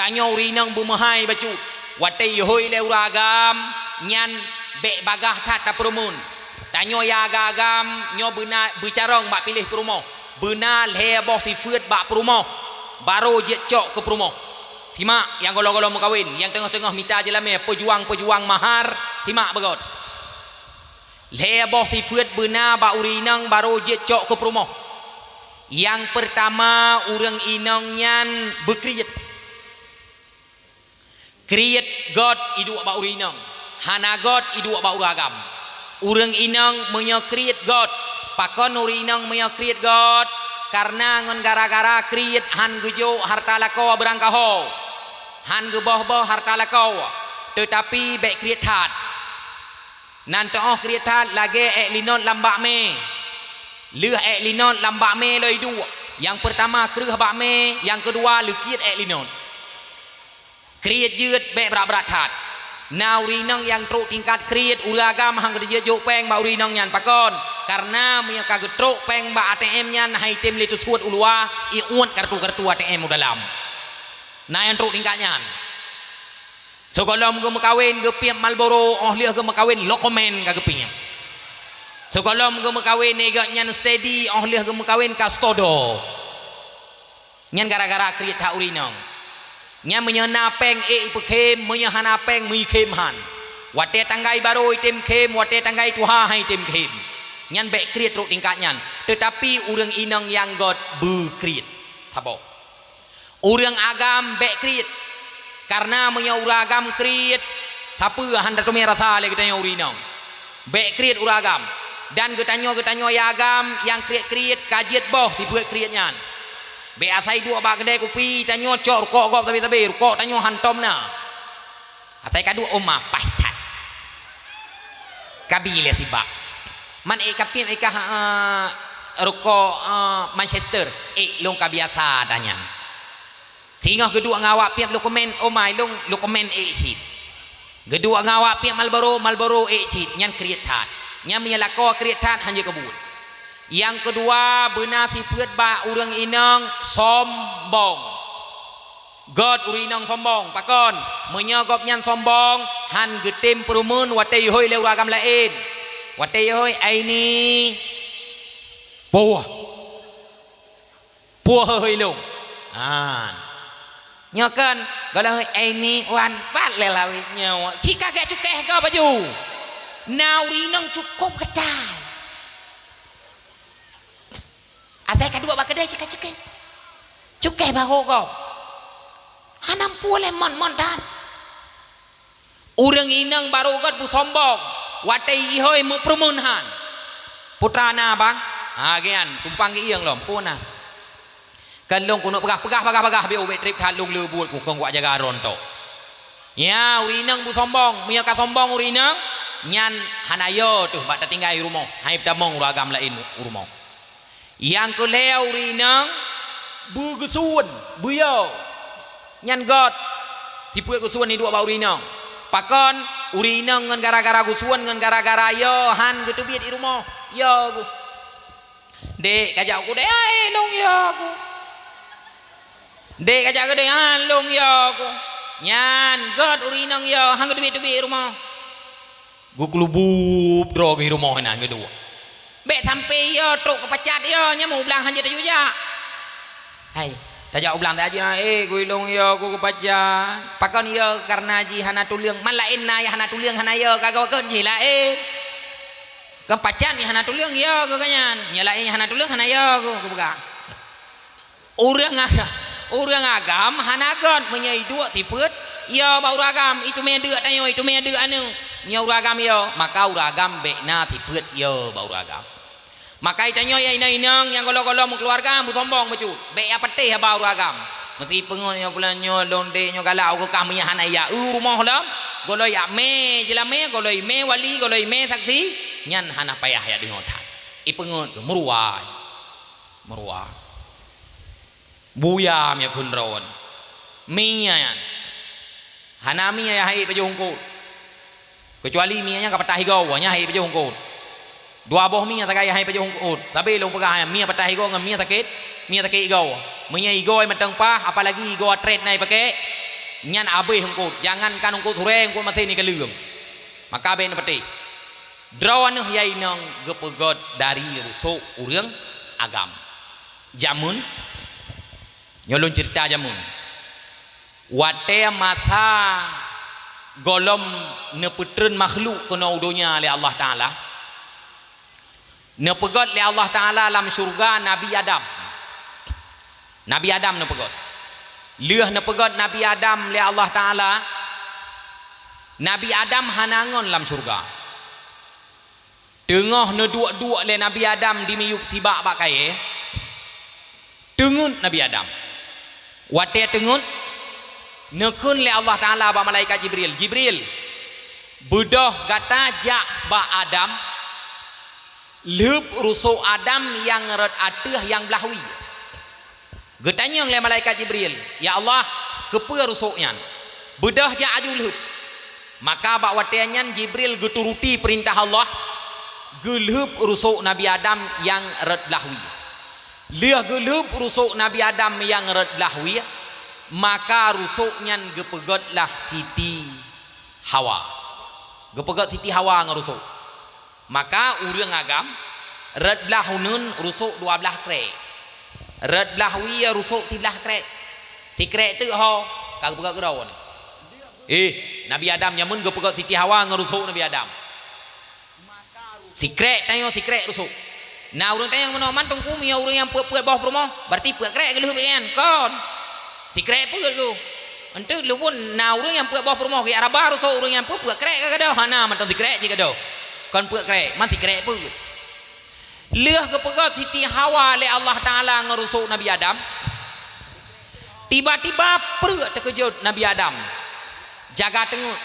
tanya urinang bumahai bacu watai hoi le uragam nyan be bagah tat ta perumun tanya ya agam nyo beuna bicarong bak pilih perumoh beuna le boh si feut bak perumoh baru je cok ke perumoh simak yang golo-golo mau kawin yang tengah-tengah minta jelame pejuang-pejuang mahar simak begot le boh si feut beuna bak urinang baru je cok ke perumoh yang pertama urang inong nyan berkriet kriet god idu bak urinang hana god idu bak uragam urang inang menyakriet God pakon urinang menyakriet God karena ngon gara-gara kriet han gejo harta lakau berangkaho han geboh-boh harta lakau tetapi bek kriet hat nan toh kriet hat lagi linon lambak me leuh linon lambak me loi dua yang pertama kreuh bak me yang kedua lekiet linon kriet jeut bek berat-berat hat na urinang yang truk tingkat kriet uragam hang kerja jok peng ba urinang nyan pakon karena punya kaget truk peng ba ATM nyan hai tem litu suat ulua i uat kartu-kartu ATM dalam na yang truk tingkat nyan so kalau ge makawin ge piap Marlboro oh liah ge makawin lokomen ka gepinya so kalau ge makawin ega nyan steady oh liah ge makawin kastodo nyan gara-gara kriet ha urinang nya menyana peng ipekem menyahana peng mikem han wate tanggai baru item kem wate tanggai tuha hai item kem nyan bek kriet ruk tingkat nyan tetapi urang inang yang god berkriet tabo urang agam bek kriet karena menya uragam kriet siapa handa tu merah le kita urinang bek kriet uragam dan getanyo ya agam yang kriet kajiet boh ti buat kriet nyan be asai dua bak kedai kopi tanyo cok rukok gop tapi rukok tanyo hantom na asai kadu oma paitat kabile si bak man kapien rukok Manchester long kabiasa tanya sehingga kedua ngawak piap dokumen omai long dokumen sit kedua ngawak piap Marlboro sit nyan kriat nyan menyalako kriat hanya kebut yang kedua benar si peut ba urang inang sombong god urinang sombong pakon menyogop nyan sombong han getem perumun watei hoi le uragam lain watei hoi aini puah hoi long nyokan kalau hoi aini wan fat le lawi nyawa jika gak cukeh ga baju na urinang cukup ketai asai kedua bak kedai cekek cukeh baho kau hanam pule mon dan urang inang baru god bu sombong watai ihoi mu perumunhan putrana bang gian tumpang ke iang lom puna kan long kuno pegah be ubet trip than long lebut ku kong wa jaga ronto ya urinang bu sombong muya ka sombong urinang nyan hanayo tuh bak tinggal rumah hai tamong uragam lain rumah yang keleo urinang bugesun buyo nyan god tipu gusuan ni dua ba urinang pakon urinang ngan gara-gara gusuan ngan gara-gara yo han gitu biat di rumah yo ku dek kajak ku dek long yo ku dek kajak ku dek han long yo ku nyan god urinang yo han gitu biat rumah gu kelubub drog di rumah na kedua be sampai yo truk kepacat yo nya mau bilang hanya tajuja hai tajak ulang aja gue long yo ku kepacat pakon yo karena ji hana tuliang man lain na ya hana tuliang hana yo kagak keun ji lain kepacat ni hana tuliang yo ku kanyan nya lain hana tuliang hana yo ku buka urang agam hana gon menyai dua siput yo bau ragam itu me deuk tanyo itu me deuk anu nya uragam yo maka uragam bekna tipet yo bau ragam maka itanyo ya inang yang golo-golo keluarga mu sombong becut be apa teh bau ragam mesti pengon yo kulanyo londe nyo galau ke kami hana ya rumah lam golo ya me jelame golo me wali golo me saksi nyan hana payah ya dingotan i pengon meruai buyam ya kunron mia yan hana mia ya hai pejungku kecuali mianya kapatah go nya hai pejungku dua boh mia takai hai pejungku tapi long pegah mia patah go ngam mia takit go mia igo ai matang pa apalagi igo trade nai pakai nyan abe hengkut jangankan hengkut hore hengkut masih ni kelung maka abe nepeti drawaneh yai nang gepegot dari rusuk urang agam jamun nyolong cerita jamun wate masa golom neputren makhluk kena udunya oleh Allah Ta'ala nepegot oleh Allah Ta'ala dalam syurga Nabi Adam nepegot liah nepegot Nabi Adam oleh Allah Ta'ala Nabi Adam hanangon dalam syurga tengah neduk-duk oleh Nabi Adam di miyup sibak pakai tengun Nabi Adam wate tengun nekun le Allah Ta'ala ba malaikat Jibril bedah gata jak ba Adam leup rusuk Adam yang red ateh yang belahwi getanya le malaikat Jibril ya Allah kepe rusuknya bedah jak aju leup maka ba wateanyan Jibril geturuti perintah Allah geleup rusuk Nabi Adam yang red belahwi liah geleup rusuk Nabi Adam yang red belahwi maka rusuknya gepegotlah Siti Hawa gepegot Siti Hawa ngerusuk maka urang agam red lahunun rusuk 12 krek red lahwi rusuk 11 krek si krek tu ho kag pegot gerau Nabi Adam nyamun gepegot Siti Hawa ngerusuk Nabi Adam si krek tanya si krek rusuk nah urang tanya menoman tungku mia urang yang puet bawah rumah berarti puet krek geluh kan kon si krek puet tu ente lu pun na urang yang puet bawah rumah ke arabah rusuk urang yang puet krek kagak dah hana mantan si krek je kado kon puet krek man si krek puet leuh gepegot Siti Hawa le Allah Ta'ala ngerusuk Nabi Adam tiba-tiba perut terkejut Nabi Adam jaga tengut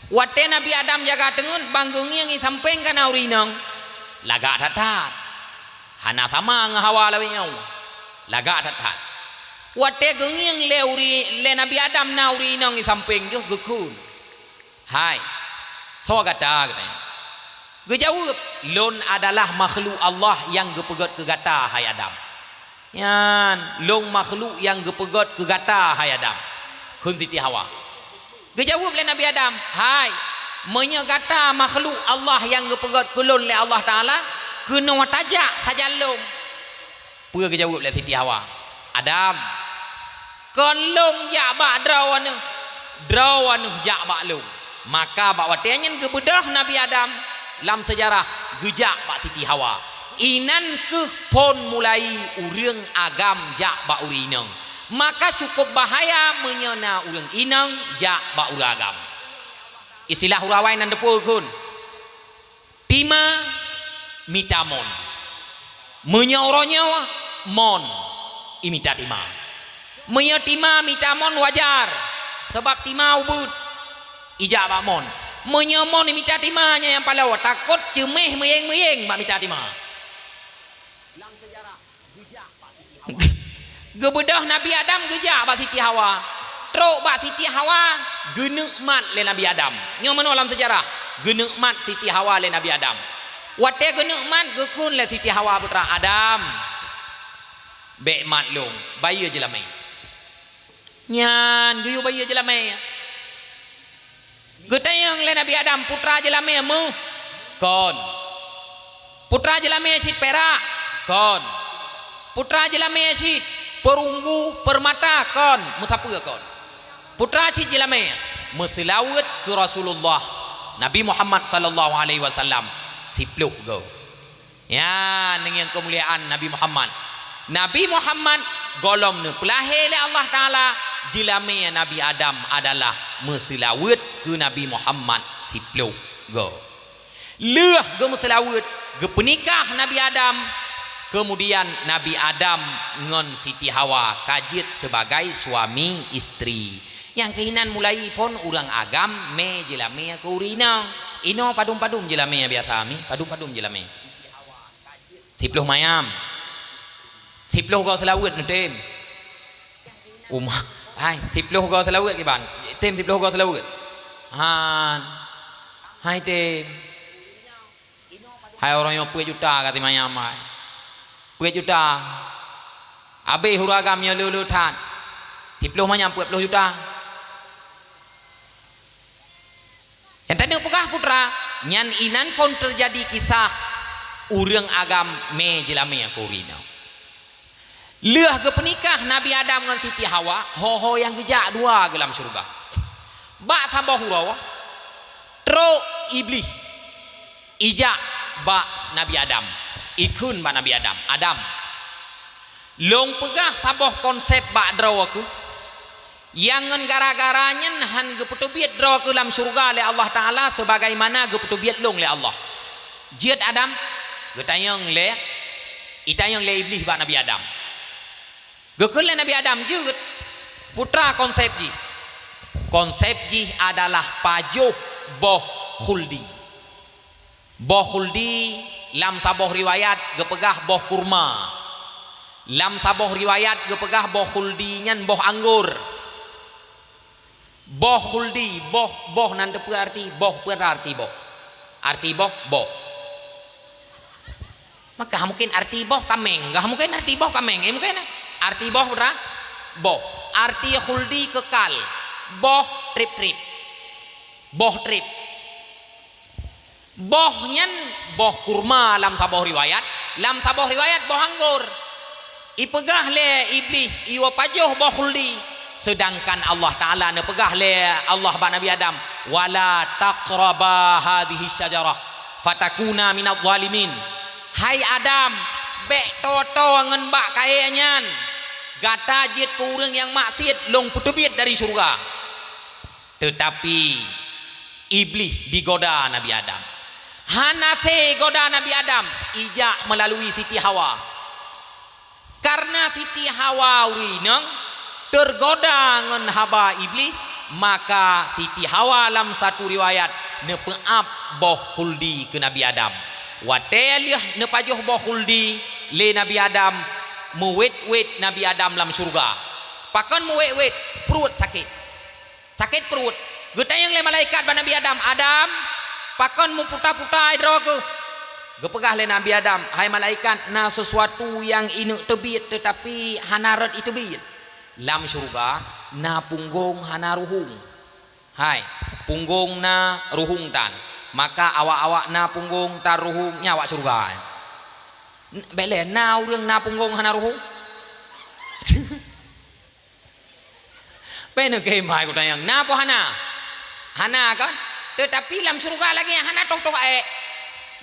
wate Nabi Adam jaga tengut banggung yang samping kana urinang lagak tatat hana sama ngahawa lawenya lagak tatat wate geung le Nabi Adam na urinang di samping jo gekun hai so gata katanya gejawab lon adalah makhluk Allah yang gepegot ke gata hai Adam yan long makhluk yang gepegot ke gata hai Adam kun Siti Hawa gejawab le Nabi Adam hai menyegata makhluk Allah yang gepegot kulun le Allah Ta'ala kena watajak sajalum pura gejawab le Siti Hawa Adam kon long jak bak drawan jak bak long maka bak watenyen gebedah Nabi Adam lam sejarah gejak bak Siti Hawa inan ke pon mulai urang agam jak bak urinang maka cukup bahaya menyena urang inang jak bak uragam istilah hurawai nan depo kun tima mitamon menyauronya mon imita tima menyatima mitamon wajar sebab tima ubud ijak bak mon menyamon imita timanya yang palau takut cemeh meyeng bak mita tima dalam sejarah gejak bak Siti Hawa gebedah Nabi Adam gejak bak Siti Hawa truk bak Siti Hawa genekmat le Nabi Adam nyo mano dalam sejarah genekmat Siti Hawa le Nabi Adam wate genekmat gekun le Siti Hawa putra Adam bek mat long bayi je lamai nyan geyu bayi je lamai getayang le Nabi Adam putra je lamai mu kon putra je lamai sit perak kon putra je lamai sit perunggu permata kon musapa kon putra si jelame meselawat ke Rasulullah Nabi Muhammad sallallahu alaihi wasallam sipluh go ya dengan kemuliaan Nabi Muhammad golong ne pelahe le Allah Ta'ala jelame Nabi Adam adalah meselawat ke Nabi Muhammad sipluh go leuh ge meselawat ge penikah Nabi Adam kemudian Nabi Adam ngon Siti Hawa kajit sebagai suami istri yang keinan mulai pon urang agam me jelame ke urinang ino padum-padum jelame biasa mi padum-padum jelame sipluh mayam sipluh go selawat tem hai sipluh go selawat ke ban tem sipluh go selawat han hai tem hai orang yang 10 juta kata mayam mai 10 juta abe huragamnya lulu tan sipluh mayam 10 juta yang tadi pegah putra nyan inan pun terjadi kisah urang agam me jelame aku rina leuh ke penikah Nabi Adam dengan Siti Hawa ho yang gejak dua gelam surga bak sabah hurawa tro iblis ijak bak Nabi Adam ikun bak Nabi Adam long pegah sabah konsep bak draw aku yang gara-garanya han gepetubiat draw ke dalam surga oleh Allah Ta'ala sebagaimana gepetubiat long oleh Allah jiat Adam getayang le iblis bak Nabi Adam gekul Nabi Adam jiat putra konsep ji adalah pajuh boh khuldi lam saboh riwayat gepegah boh kurma lam saboh riwayat gepegah boh khuldi nyan boh anggur boh khuldi boh nanti berarti boh maka mungkin arti boh kameng gak mungkin arti boh kameng mungkin arti boh berapa boh arti khuldi kekal boh trip boh nyan boh kurma lam saboh riwayat boh anggur ipegah le iblis iwa pajuh boh khuldi sedangkan Allah Ta'ala nepegah le Allah ba Nabi Adam wala taqraba hadhihi syajarah fatakuna minadh zalimin hai Adam bek toto ngen bak kayanyan gata jit ku urang yang maksiat long putubit dari surga tetapi iblis digoda Nabi Adam hanase goda Nabi Adam ijak melalui Siti Hawa karena Siti Hawa urinang tergoda ngen haba iblis maka Siti Hawa dalam satu riwayat nepeap boh khuldi ke Nabi Adam wateliah nepajuh boh khuldi le Nabi Adam muwet Nabi Adam dalam surga pakon muwet perut sakit perut getayang le malaikat ba Nabi Adam pakon mu puta-puta idro ke gepegah le Nabi Adam hai malaikat na sesuatu yang inu tebit tetapi hanarat itu bit lam surga na punggung hana ruhung hai punggung na ruhung tan maka awak-awak na punggung tar ruhung nyawa surga bele na urang na punggung hana ruhung pene ke mai ko tayang na po hana kan tetapi lam surga lagi hana tok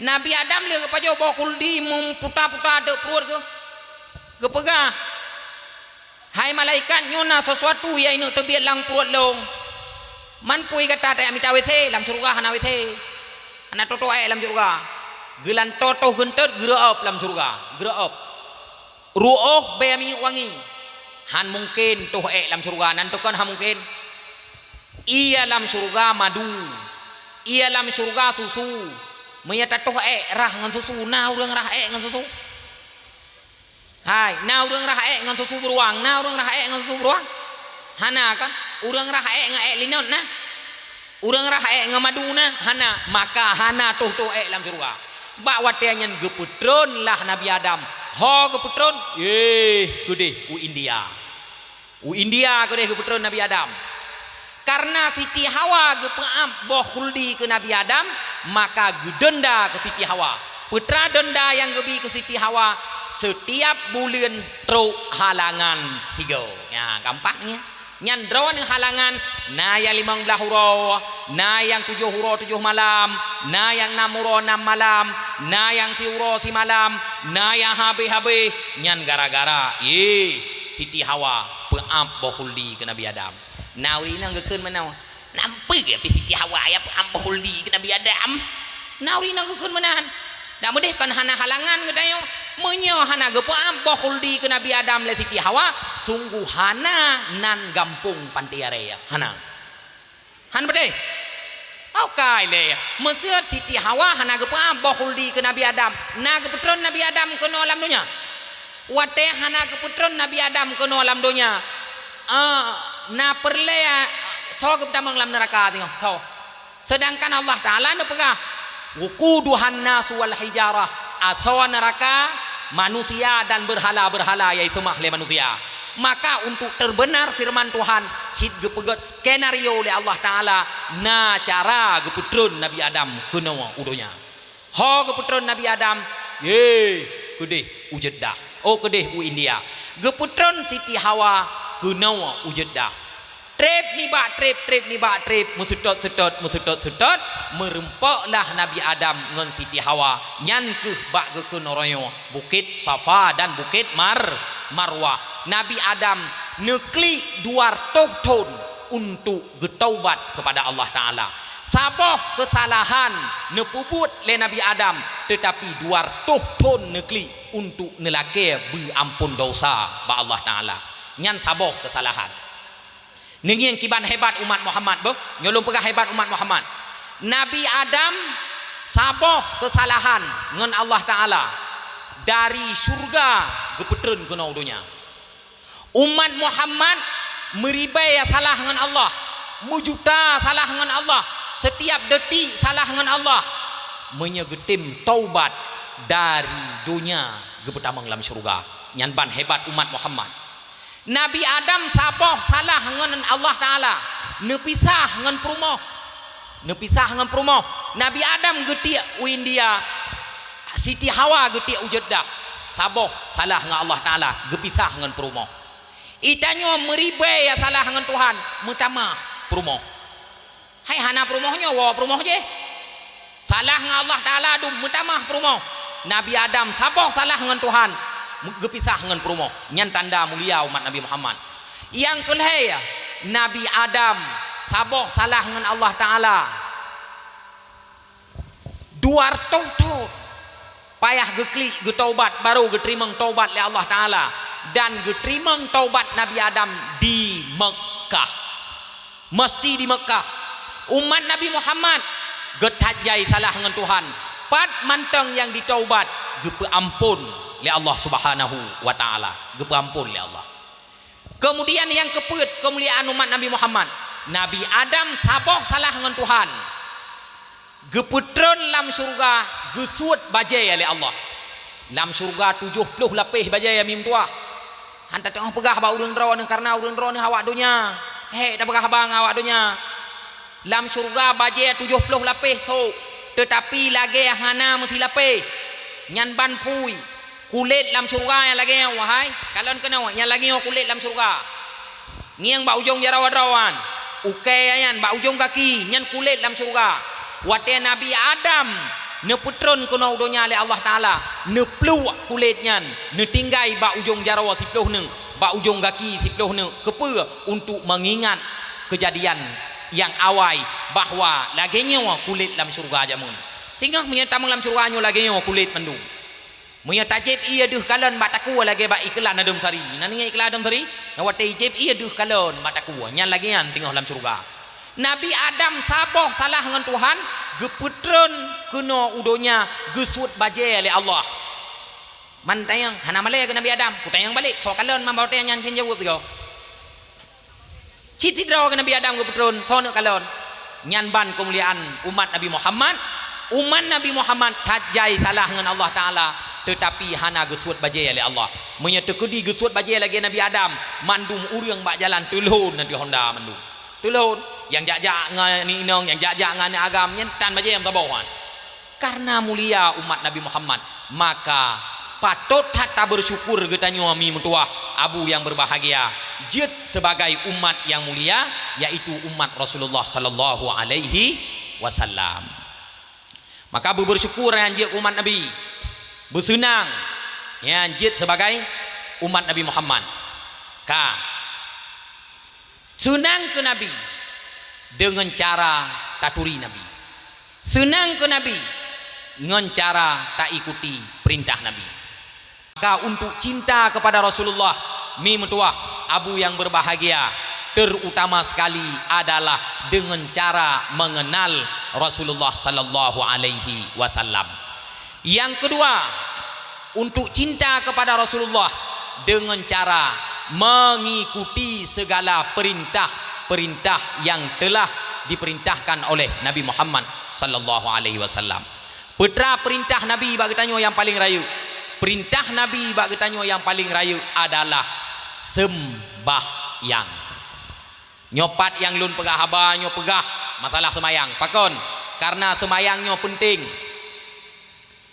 Nabi Adam le pajo bokul di mum puta-puta de perut ke gepegah hai malaikat nyona sesuatu yang inu tebiat lang perut long man pui kata tak amita wethe lam surga hana wethe hana toto ai lam surga gelan toto gentot geureup lam surga geureup ruuh be minyak wangi han mungkin tuh lam surga nan tukon ha mungkin iya lam surga madu iya lam surga susu menyata tuh rah ngan susu nah urang rah ngan susu hai na urang rah ngan susu beruang na urang rah ngan susu beruang hana kan urang rah ngan linon nah urang rah ngan madu nah hana maka hana tuh lam surga bak wateanyan geputron lah Nabi Adam ho geputron gede u India gede geputron Nabi Adam karena Siti Hawa gepeam boh khuldi ke Nabi Adam maka gedenda ke Siti Hawa putra denda yang gebi ke Siti Hawa setiap bulan truk halangan tiga ya gampangnya nyan drawan yang halangan na yang 15 huro na yang 7 huro 7 malam na yang 6 huro 6 malam na yang si huro si malam na yang habe nyan gara-gara Siti Hawa peamp bohuldi ke Nabi Adam nawi nang gekeun menau nampi ya Siti Hawa ya peamp bohuldi ke Nabi Adam nawi nang gekeun menahan dak medeh kan hana halangan gedayo menyo hana gepeam bohuldi ke Nabi Adam le Siti Hawa sungguh hana nan gampung pantiare ya hana han bedeh okay le mesir Siti Hawa hana gepeam bohuldi ke Nabi Adam na geputron Nabi Adam ke no alam dunya wate hana geputron Nabi Adam ke no alam dunya na perle so geptamang lam neraka tengok so sedangkan Allah Taala no pegah wuquduhan nasu wal hijarah atau neraka manusia dan berhala-berhala yaitu makhluk manusia Maka untuk terbenar firman Tuhan, sid gepegat skenario oleh Allah Taala na cara geputron Nabi Adam kena udonya. Ho geputron Nabi Adam, kedih ujeddah. Oh kedih u India. Geputron Siti Hawa kena ujeddah. Trip ni ba trip musutot merempaklah Nabi Adam ngan Siti Hawa nyan ke bak ke noroyo bukit Safa dan bukit Marwah. Nabi Adam nekli 200 tahun untuk getaubat kepada Allah Taala. Sabah kesalahan nepubut le Nabi Adam, tetapi 200 tahun nekli untuk nelake berampun dosa ba Allah Taala. Nyan sabah kesalahan. Ini yang kiban hebat umat Muhammad boh, nyolong pegah hebat umat Muhammad. Nabi Adam sabah kesalahan ngan Allah Taala dari surga gepetren ke naudunya. Umat Muhammad meribai salah ngan Allah, mujuta salah ngan Allah, setiap detik salah ngan Allah, menyegetim taubat dari dunia gepetamang dalam surga. Nyanban hebat umat Muhammad. Nabi Adam sabah salah ngan Allah Taala, nepisah ngan perumoh, Nabi Adam getik India, Siti Hawa getik ujeddah, sabah salah ngan Allah Taala, gepisah ngan perumoh. Itanyo meribai salah ngan Tuhan, mutamah perumoh. Hai hana perumohnya, perumoh je. Salah ngan Allah Taala du mutamah perumoh. Nabi Adam sabah salah ngan Tuhan, gepisah dengan perumoh. Nyan tanda mulia umat Nabi Muhammad. Yang kelihaya Nabi Adam sabah salah dengan Allah Taala 200 tahun payah geklik getaubat baru getrimang taubat le Allah Taala, dan getrimang taubat Nabi Adam di Mekah, mesti di Mekah. Umat Nabi Muhammad getajai salah dengan Tuhan, pat mantang yang ditaubat gepe ampun le Allah Subhanahu wa taala, gepampun le Allah. Kemudian yang keput kemuliaan umat Nabi Muhammad, Nabi Adam sabah salah dengan Tuhan, geputron lam surga gesut bajai le Allah. Lam surga 70 lapis bajai mim tua. Hanta tengah pegah ba urang ro karena urang ro ni awak dunya. Dah pegah bang awak dunya. Lam surga bajai 70 lapis so, tetapi lagi hana mesti lapis. Nyan ban pui kulit dalam surga yang lagi wahai kalian kena yang lagi kulit dalam surga ngiang ba ujung jarawan ukeyan ba ujung kaki nyan kulit dalam surga. Wate Nabi Adam ne putron kuno udonya le Allah Taala ne plu kulit nyan ne tinggai ba ujung jarawa 10 neng ba ujung kaki 10 neng kepe untuk mengingat kejadian yang awai bahwa lagi nyawa kulit dalam surga jamun sehingga menyatakan dalam surga nyo lagi nyawa kulit mendung. Munya tajib iya duh kalon mak taku lagi ba iklan adem sari. Nani iklan adem sari? Nawat tajib iya duh kalon mak taku. Nyan lagi nyan tengok dalam surga. Nabi Adam sabah salah dengan Tuhan, geputron kena udonya gesut bajai oleh Allah. Man tayang hana malay ke Nabi Adam, ku tayang balik. So kalon man bawa tayang nyan cin jawab tiga. Citi draw ke Nabi Adam geputron, so nak kalon. Nyan ban kemuliaan umat Nabi Muhammad. Umat Nabi Muhammad tajai salah dengan Allah Taala, tetapi hana gesut bajai oleh Allah. Menyetekudi gesut bajai lagi Nabi Adam, mandum urang bak jalan tulun nanti Honda mandum. Tulun yang jak-jak ngani inong, yang jak-jak ngani agam nyentan bajai yang tabawan. Karena mulia umat Nabi Muhammad, maka patut hatta bersyukur getanyo ami mutuah abu yang berbahagia jid sebagai umat yang mulia, yaitu umat Rasulullah sallallahu alaihi wasallam. Maka bersyukur yang jid umat Nabi, bersenang yang jid sebagai umat Nabi Muhammad. Senang ke Nabi dengan cara taturi Nabi, senang ke Nabi dengan cara tak ikuti perintah Nabi. Maka untuk cinta kepada Rasulullah mi metuah abu yang berbahagia, terutama sekali adalah dengan cara mengenal Rasulullah sallallahu alaihi wasallam. Yang kedua, untuk cinta kepada Rasulullah dengan cara mengikuti segala perintah-perintah yang telah diperintahkan oleh Nabi Muhammad sallallahu alaihi wasallam. Putra perintah Nabi bagi tanyo yang paling rayu. Perintah Nabi bagi tanyo yang paling rayu adalah sembahyang. Nyopat yang lun pegah haba nyo pegah masalah semayang. Pakon karena semayangnya penting.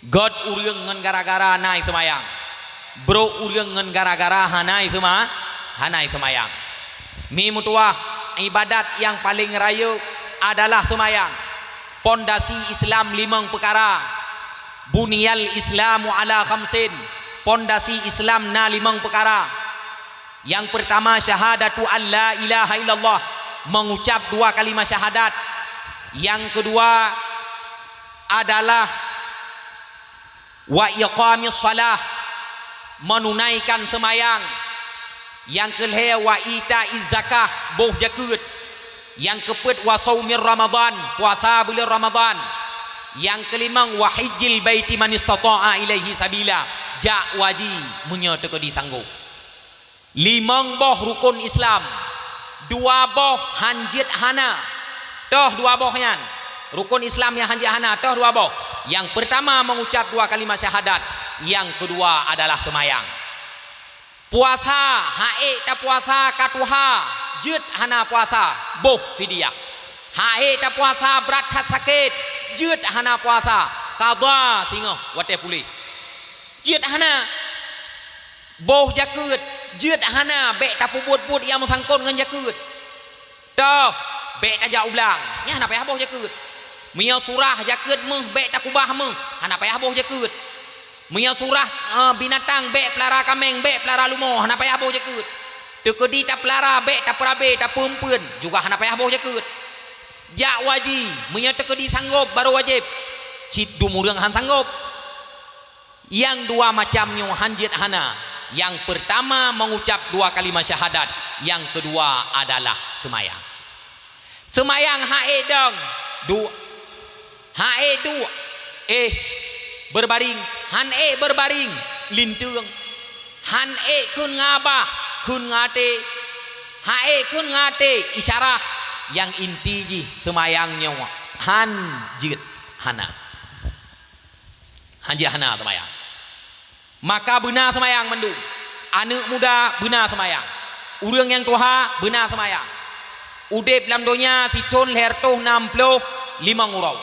God urang ngan gara-gara nai semayang. Bro urang ngan gara-gara hanai semayang. Mi mutuah ibadat yang paling raya adalah semayang. Pondasi Islam 5 perkara. Buniyal Islamu ala khamsin. Pondasi Islam na 5 perkara. Yang pertama syahadatu an la ilaha illallah, mengucap 2 kalimat syahadat. Yang kedua adalah wa iqamis shalah, menunaikan semayang. Yang kelima wa itaiz zakah, boh zakat. Yang keempat wa shaumir ramadan, puasa bulan Ramadan. Yang kelima wa hijjil baiti man istata'a ilaihi sabila, jak wajib munyo teko disanggup. 5 boh rukun Islam, 2 boh hanjit hana. Toh 2 bohnya rukun Islam yang hanjit hana, toh 2 boh. Yang pertama mengucap 2 kalimat syahadat, yang kedua adalah semayang. Puasa hae ta puasa katuha jut hana puasa boh fidyah. Hae ta puasa berat sakit jut hana puasa qadha singo wate pulih. Jut hana boh jaket jut hana bek ta pubut-put yang sangkon ngan jaket. Toh bek ta ja ulang nya hana payah boh jaket. Mia surah jaket meh bek ta kubah meh hana payah boh jaket. Mia surah binatang bek pelara kameng bek pelara lumo hana payah boh jaket. Tekedi ta pelara bek ta perabe ta pempeun juga hana payah boh jaket. Jak wajib mia tekedi sanggup baru wajib. Cit dumurang han sanggup. Yang 2 macamnya hanjit hana. Yang pertama mengucap 2 kalimat syahadat, yang kedua adalah semayang. Semayang hae dong hae berbaring, han berbaring lintung, han kun ngabah kun ngate, hae kun ngate isyarah. Yang inti ji semayangnya hanjit hana. Hanjit hana semayang. Maka benar semayang mendung. Anak muda benar semayang. Urang yang tua benar semayang. Udep dalam dunia si ton leher toh 65 urau.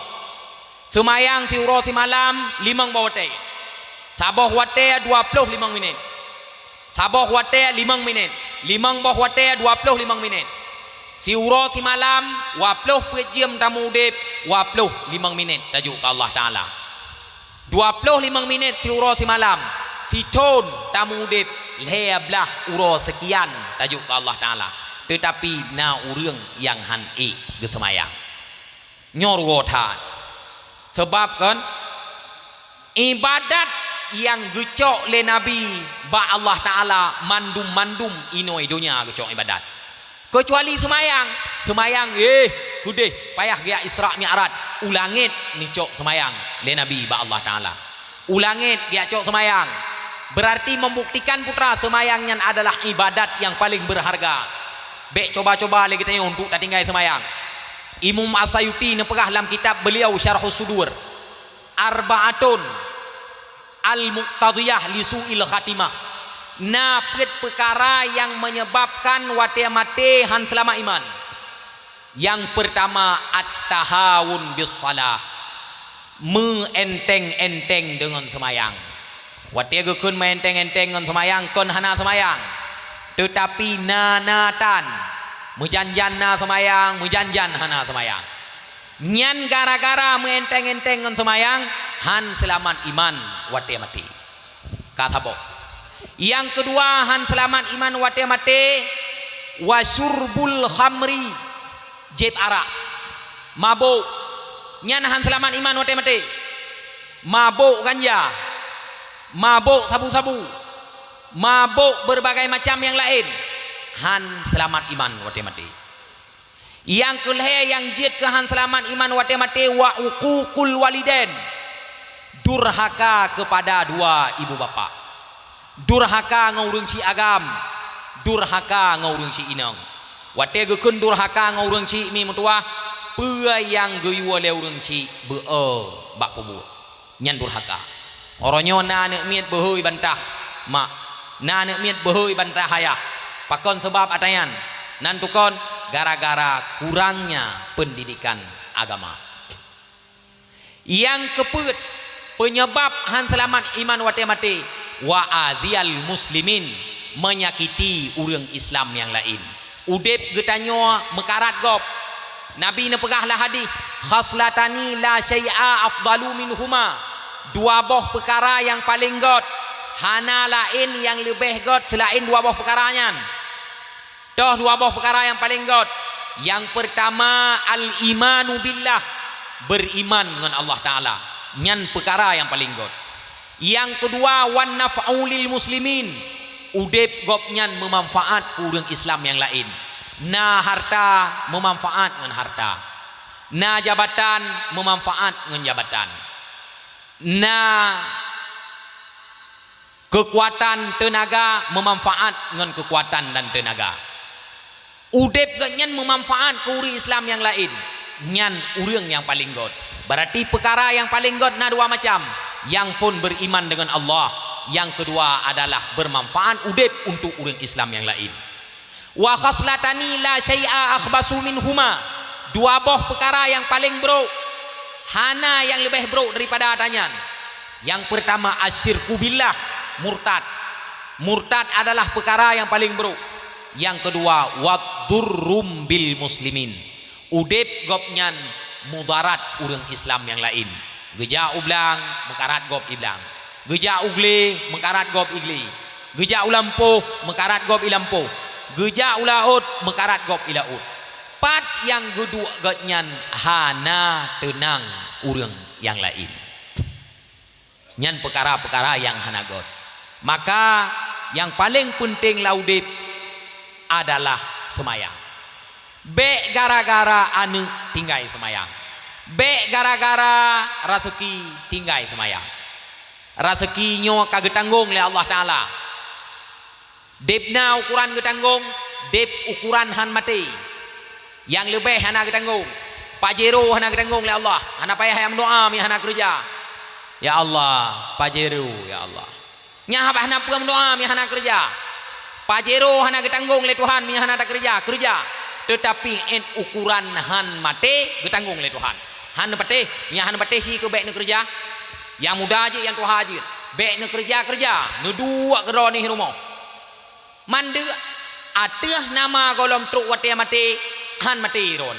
Semayang si urau si malam 5 bawate. Saboh wate 25 minit. Saboh wate 5 minit. 5 bawah wate 25 minit. Si urau si malam 20 jam tamu udep 25 minit tajuk ke Allah Ta'ala. 25 minit si urau si malam. Si ton tamu udip leblah uro sekian tajuk ke Allah Ta'ala. Tetapi na urang yang han gesemayang nyor wotan. Sebab kan ibadat yang gecok le Nabi ba Allah Ta'ala mandum inoi dunia gecok ibadat. Kecuali semayang kudeh payah gaya Isra Mi'raj ulangit ni cok semayang le Nabi ba Allah Ta'ala. Ulangit dia cok semayang. Berarti membuktikan putra semayangnya adalah ibadat yang paling berharga. Bek coba-coba lagi tanya untuk tak tinggal semayang. Imam As-Sayuti nepegah dalam kitab beliau Syarhus Sudur. Arba'atun al-muqtadiyah li su'il khatimah. Na perkara yang menyebabkan wate mate han selama iman. Yang pertama at-tahawun bis salah. Enteng-enteng dengan semayang. Wate gekun enteng-enteng dengan semayang kon hana semayang. Tetapi nanatan mujanjan na semayang, mujanjan hana semayang. Nyan gara-gara enteng-enteng dengan semayang han selamat iman wate mati. Kata boh. Yang kedua han selamat iman wate mati wasyurbul khamri jeb arak mabuk. Nyan han selamat iman wate mati. Mabuk ganja, mabuk sabu-sabu, mabuk berbagai macam yang lain, han selamat iman wate mati. Yang kelih yang jid ke han selamat iman wate mati wa uququl walidain, durhaka kepada 2 ibu bapa. Durhaka ngaurung si agam, durhaka ngaurung si inang. Wate gekun durhaka ngaurung si mi mutua pua yang guyua le urang si bak pubut nyan durhaka. Oronyo na nek miet behui bantah mak, na nek miet behui bantah ayah. pakon sebab atayan nantukon gara-gara kurangnya pendidikan agama. Yang keput penyebab han selamat iman wate mati wa adhial muslimin, menyakiti urang Islam yang lain. Udip getanyo mekarat gop. Nabi ne pegahlah hadis, khaslatani la syai'a afdalu minhuma. Dua boh perkara yang paling god, hana lain yang lebih god selain dua boh perkaranya. Toh dua boh perkara yang paling god. Yang pertama al-imanu billah, beriman dengan Allah Ta'ala, nyan perkara yang paling god. Yang kedua wan naf'u lil muslimin, udip gopnyan memanfaat kurang Islam yang lain. Na harta memanfaat dengan harta, na jabatan memanfaat dengan jabatan, na kekuatan tenaga memanfaat dengan kekuatan dan tenaga. Udip ganyan memanfaat kuri Islam yang lain, nyan urang yang paling god. Berarti perkara yang paling god na dua macam. Yang pun beriman dengan Allah, yang kedua adalah bermanfaat udip untuk urang Islam yang lain. Wa khaslatani la syai'a akhbasu minhuma, dua boh perkara yang paling bro, hana yang lebih bro daripada atanyan. Yang pertama asyirku billah, murtad. Murtad adalah perkara yang paling bro. Yang kedua wadurrum bil muslimin, udip gopnyan mudarat urang Islam yang lain. Geja ublang mekarat gop iblang, geja ugle mekarat gop igli, geja ulampuh mekarat gop ilampuh, geja ulaut mekarat gop ilaut. Pat yang gedua gotnyan hana tenang urang yang lain, nyan perkara-perkara yang hana got. Maka yang paling penting laudip adalah semayang. Be gara-gara anu tinggai semayang, be gara-gara rezeki tinggai semayang. Rezekinyo kagak tanggung oleh Allah Ta'ala. Depna ukuran getanggung, dep ukuran han mati. Yang lebih hana getanggung. Pajero hana getanggung oleh Allah. Hana payah yang doa mi hana kerja. Ya Allah, pajero ya Allah. Nya hana pun doa mi hana kerja. Pajero hana getanggung oleh Tuhan mi hana tak kerja, kerja. Tetapi ukuran han mati getanggung oleh Tuhan. Han mati, mi han mati si ke baik nak kerja. Yang muda aja yang tua aja. Baik nak kerja, nu dua kero ni rumah. Mande ateh nama golom truk wate mati han mati ron.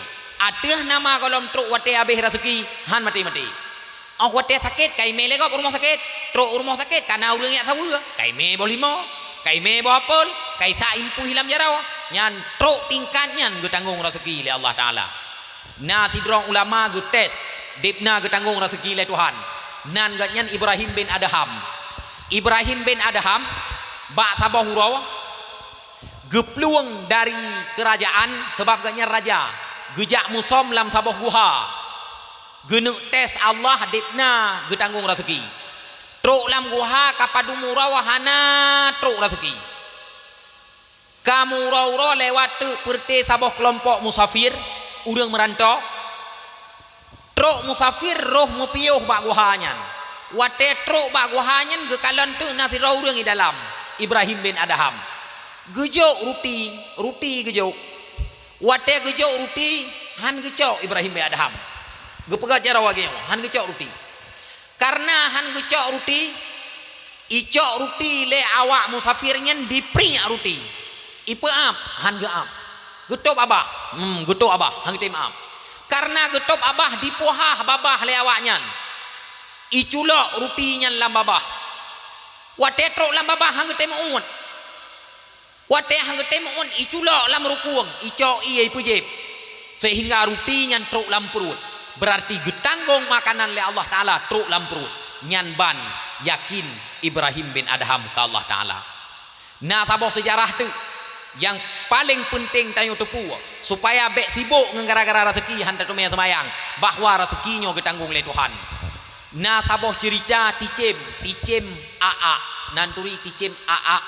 Ateh nama golom truk wate habis rezeki han mati. Oh wate sakit kai me legop rumah sakit, truk rumah sakit karena urang yak tahu kai me bolimo, kai me bohapol, kai sa impu hilam jarau. Nyan truk tingkatnya getanggung rezeki oleh Allah Ta'ala. Na sidrong ulama getes dipna getanggung rezeki oleh Tuhan. Nan gatnyan Ibrahim bin Adham. Ibrahim bin Adham bak sabah hurau gepluang dari kerajaan sebab gatnya raja. Gejak musom lam sabah guha. Genuk tes Allah dipna getanggung rezeki. Truk lam guha kapadu murau hana truk rezeki. Kamu rauro lewat tu perti sabah kelompok musafir urang merantau. Truk musafir roh mupiuh bak guhanyan. Wate truk bak guhanyan gekalon tu nasi urang di dalam. Ibrahim bin Adham gejok ruti gejok. Wate gejok ruti han gejok Ibrahim bin Adham. Gepegat cara wage han gejok ruti. Karena han gejok ruti, icok ruti le awak musafirnya diprinyak ruti. Ipeap han geap. Getop abah. Getop abah han getem am. Karena getop abah dipohah babah le awaknya. Iculok rutinya lam babah. Wate trok lam babah han getem un. Wate han getem un iculok lam rukuang, icok iye pujeb. Sehingga rutinya trok lam perut. Berarti getanggung makanan le Allah Ta'ala trok lam perut. Nyan ban yakin Ibrahim bin Adham ke Allah Ta'ala. Nah tabok sejarah tu yang paling penting tayo tepu supaya bek sibuk ngara-gara rezeki hantar tu semayang bahwa rezekinya getanggung oleh Tuhan. Nah saboh cerita ticem aa nanturi ticem aa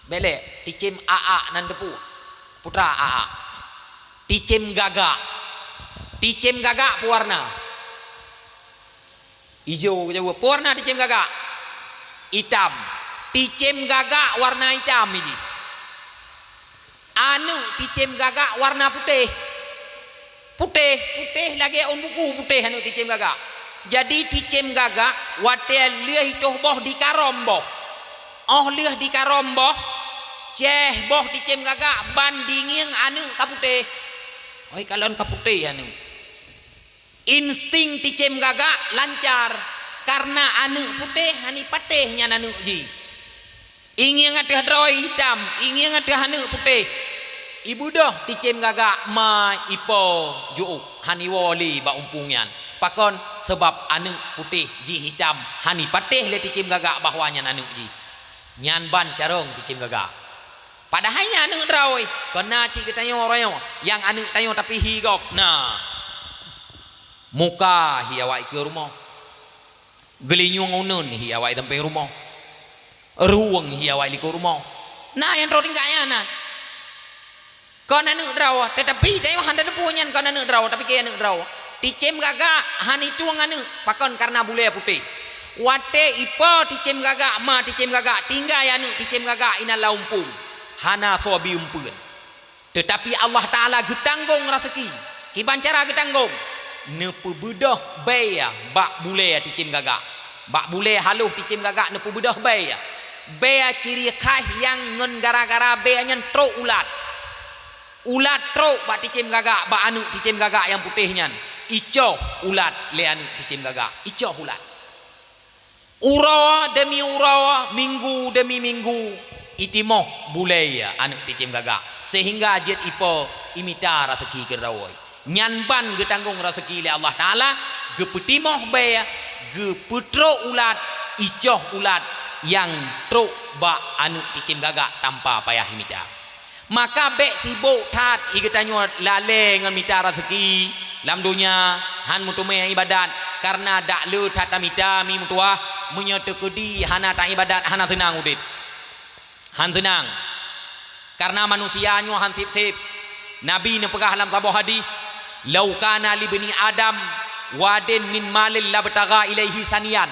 bele ticem aa nan tepu putra aa ticem gagak pewarna hijau jauh pewarna ticem gagak hitam ticem gagak warna hitam ini. Anu ticem gagak warna putih. Putih lagi on buku putih anu ticem gagak. Jadi ticem gagak wate lieh itoh boh di karomboh. Oh lieh di karomboh. Ceh boh ticem gagak bandingin anu kaputih. Oi kalon kaputih anu. Insting ticem gagak lancar karena anu putih hani patihnya anu ji. Ingin ngateh droi hitam, ingin ngateh anu putih. Ibu doh ticem gagak ma ipo juu hani woli ba umpungan. Pakon sebab anu putih ji hitam hani patih le ticem gagak bahwanya anu ji. Nyan ban carong ticem gagak. Padahalnya anu droi, kena ci ketanyo royo yang anu tayo tapi higop. Nah. Muka hiawai ke rumah. Gelinyung unun hiawai tempe rumah. Ruang hiawai ke rumah. Nah yang roting kaya nah. Kau anu draw, tetapi tayo handa punyan kau anu draw tapi kaya anu draw. Ticem gagak hani tuang anu pakon karena bule putih. Wate ipo ticem gagak ma ticem gagak tinggal anu ticem gagak ina laumpung. Hana sobi umpeun. Tetapi Allah Taala getanggung rezeki. Kiban cara getanggung. Nepu bedah baya bak bule ticem gagak. Bak bule haluh ticem gagak nepu bedah baya. Bea ciri khas yang ngen gara-gara bea nyen tro ulat. Ulat tro bak ticem gagak bak anu ticem gagak yang putihnya. Icoh ulat le anu ticem gagak. Icoh ulat. Urawa demi urawa, minggu demi minggu itimoh bulaya anu ticem gagak. Sehingga jet ipo imita rezeki kerawai. Nyanban getanggung rezeki le Allah Taala gepetimoh baya geputro ulat icoh ulat yang truk ba anu ticim gagak tanpa payah mita. Maka bek sibuk tat igatanyo lale ngan mita rezeki lam dunia han mutume ibadat karena dak le tata mita mi mutua menyetekedi hana ta ibadat hana senang udit. Han senang karena manusia nyo han sip-sip. Nabi ne pegah dalam sabah hadis lau kana li bani adam wadin min malil labtaga ilaihi sanian.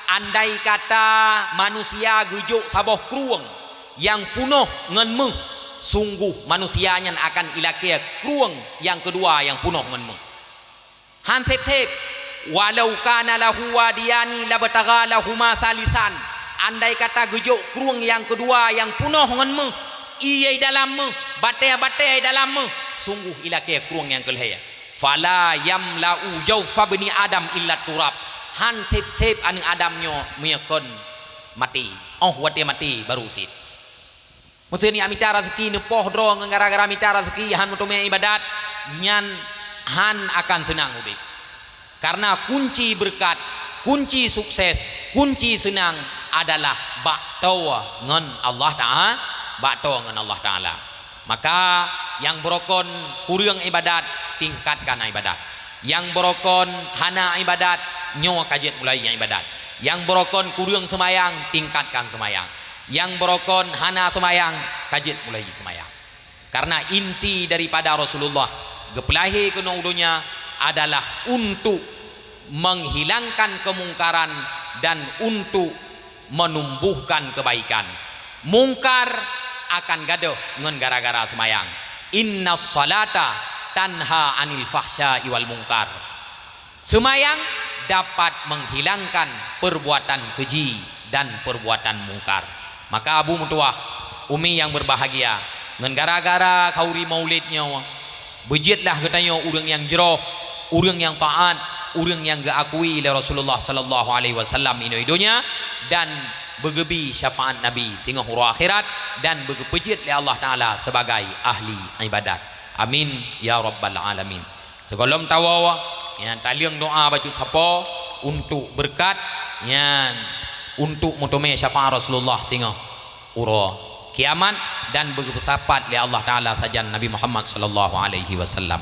Andai kata manusia gujuk sabah krueng yang punuh ngenmeh, sungguh manusianya akan ilake krueng yang kedua yang punuh ngenmeh. Han sep-sep walau kana lahu wadiyani labtaga lahuma salisan. Andai kata gujuk krueng yang kedua yang punuh ngenmeh, iya dalam meh, batai-batai dalam meh, sungguh ilake krueng yang kelihaya. Fala yamla'u jawfa bani adam illa turab. Han sep-sep anu adamnyo meyakon mati. Oh wate mati baru sit. Maksudnya amita rezeki nepoh dro gara-gara amita rezeki han mutume ibadat nyan han akan senang udip. Karena kunci berkat, kunci sukses, kunci senang adalah baktawa ngan Allah Ta'ala, baktawa ngan Allah Ta'ala. Maka yang berokon kurang ibadat tingkatkan ibadat. Yang berokon hana ibadat nyawa kajet mulai yang ibadat. Yang berokon kurang semayang tingkatkan semayang. Yang berokon hana semayang kajet mulai semayang. Karena inti daripada Rasulullah gepelahi kena udunya adalah untuk menghilangkan kemungkaran dan untuk menumbuhkan kebaikan. Mungkar akan gaduh ngan gara-gara semayang. Inna salata tanha anil fahsya iwal mungkar. Semayang dapat menghilangkan perbuatan keji dan perbuatan mungkar. Maka abu mutuah umi yang berbahagia ngan gara-gara kauri maulidnya bejitlah katanya urang yang jeroh, urang yang taat, urang yang geakui oleh Rasulullah sallallahu alaihi wasallam ino idonya dan begebi syafaat Nabi sehingga huru akhirat dan begepejit oleh Allah Ta'ala sebagai ahli ibadat. Amin ya rabbal alamin. Sebelum tawawa yang taliang doa baca sapa untuk berkat yang untuk mutume syafaat Rasulullah sehingga huru kiamat dan begebesapat oleh Allah Ta'ala saja Nabi Muhammad sallallahu alaihi wasallam.